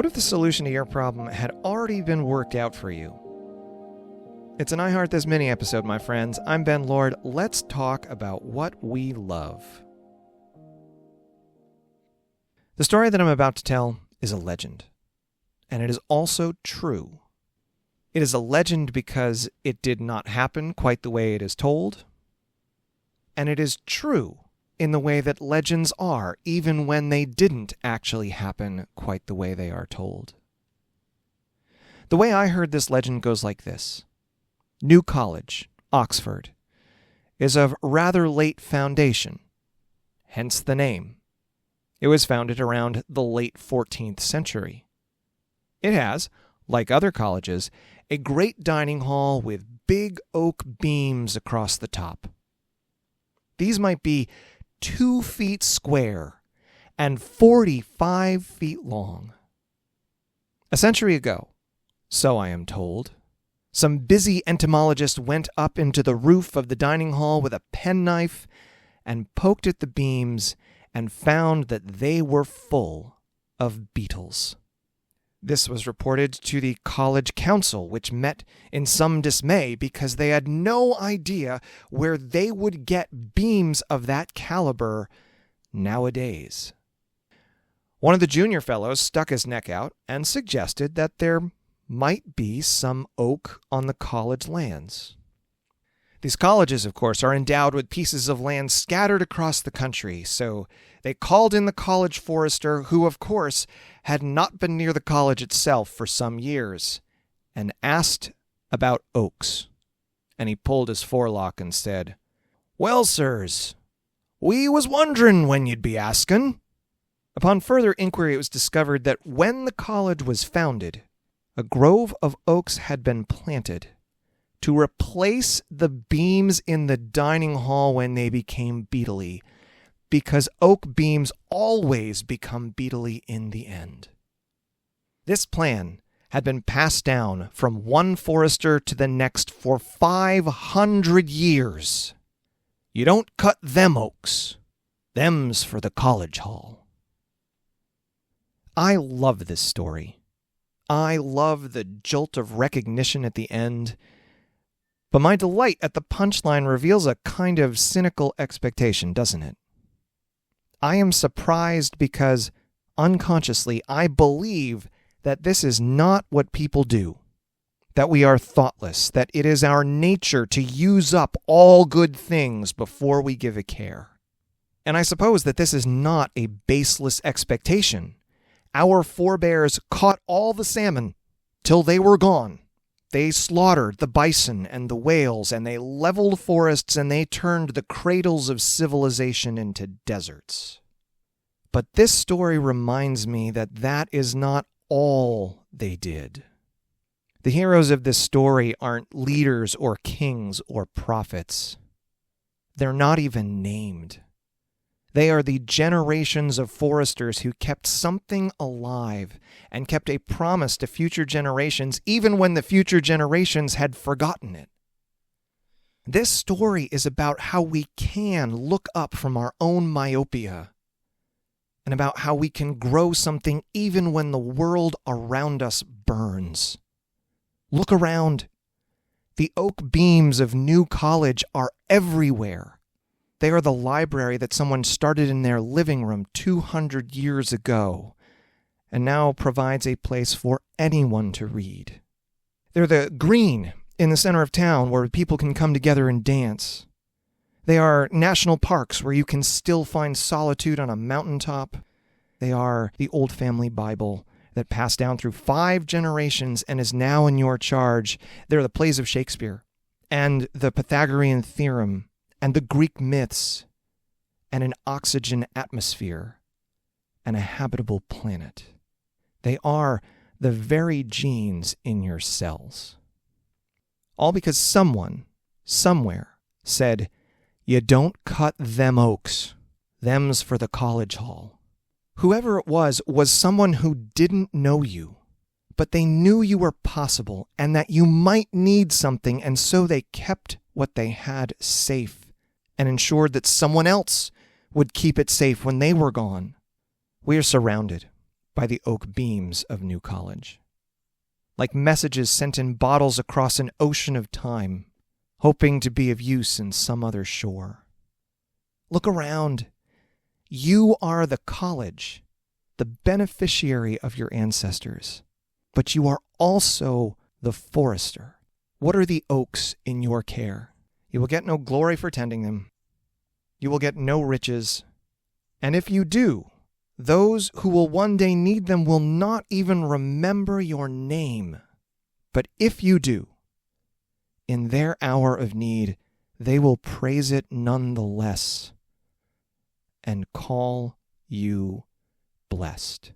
What if the solution to your problem had already been worked out for you? It's an I Heart This Mini episode, my friends. I'm Ben Lord. Let's talk about what we love. The story that I'm about to tell is a legend, and it is also true. It is a legend because it did not happen quite the way it is told, and it is true in the way that legends are, even when they didn't actually happen quite the way they are told. The way I heard this legend goes like this. New College, Oxford, is of rather late foundation, hence the name. It was founded around the late 14th century. It has, like other colleges, a great dining hall with big oak beams across the top. These might be 2 feet square and 45 feet long. A century ago, so I am told, some busy entomologist went up into the roof of the dining hall with a penknife and poked at the beams and found that they were full of beetles. This was reported to the college council, which met in some dismay because they had no idea where they would get beams of that caliber nowadays. One of the junior fellows stuck his neck out and suggested that there might be some oak on the college lands. These colleges, of course, are endowed with pieces of land scattered across the country, so they called in the college forester, who, of course, had not been near the college itself for some years, and asked about oaks. And he pulled his forelock and said, "Well, sirs, we was wondering when you'd be asking." Upon further inquiry, it was discovered that when the college was founded, a grove of oaks had been planted to replace the beams in the dining hall when they became beetly, because oak beams always become beetly in the end. This plan had been passed down from one forester to the next for 500 years. You don't cut them oaks. Them's for the college hall. I love this story. I love the jolt of recognition at the end, but my delight at the punchline reveals a kind of cynical expectation, doesn't it? I am surprised because, unconsciously, I believe that this is not what people do, that we are thoughtless, that it is our nature to use up all good things before we give a care. And I suppose that this is not a baseless expectation. Our forebears caught all the salmon till they were gone. They slaughtered the bison and the whales, and they leveled forests, and they turned the cradles of civilization into deserts. But this story reminds me that that is not all they did. The heroes of this story aren't leaders or kings or prophets. They're not even named. They are the generations of foresters who kept something alive and kept a promise to future generations, even when the future generations had forgotten it. This story is about how we can look up from our own myopia and about how we can grow something even when the world around us burns. Look around. The oak beams of New College are everywhere. They are the library that someone started in their living room 200 years ago and now provides a place for anyone to read. They're the green in the center of town where people can come together and dance. They are national parks where you can still find solitude on a mountaintop. They are the old family Bible that passed down through 5 generations and is now in your charge. They're the plays of Shakespeare and the Pythagorean theorem and the Greek myths, and an oxygen atmosphere, and a habitable planet. They are the very genes in your cells. All because someone, somewhere, said, "You don't cut them oaks. Them's for the college hall." Whoever it was someone who didn't know you, but they knew you were possible and that you might need something, and so they kept what they had safe and ensured that someone else would keep it safe when they were gone. We are surrounded by the oak beams of New College, like messages sent in bottles across an ocean of time, hoping to be of use in some other shore. Look around. You are the college, the beneficiary of your ancestors, but you are also the forester. What are the oaks in your care? You will get no glory for tending them. You will get no riches. And if you do, those who will one day need them will not even remember your name. But if you do, in their hour of need, they will praise it nonetheless and call you blessed.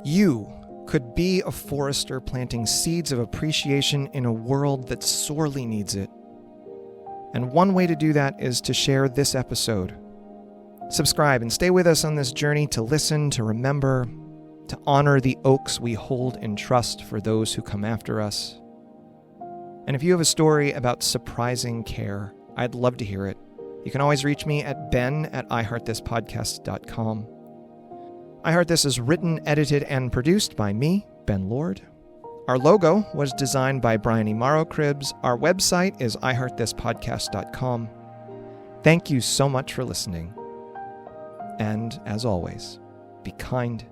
You could be a forester planting seeds of appreciation in a world that sorely needs it. And one way to do that is to share this episode. Subscribe and stay with us on this journey to listen, to remember, to honor the oaks we hold in trust for those who come after us. And if you have a story about surprising care, I'd love to hear it. You can always reach me at ben@iheartthispodcast.com. I Heart This is written, edited, and produced by me, Ben Lord. Our logo was designed by Brian Imaro Cribs. Our website is iheartthispodcast.com. Thank you so much for listening. And as always, be kind,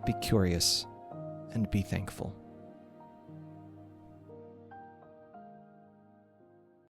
be curious, and be thankful.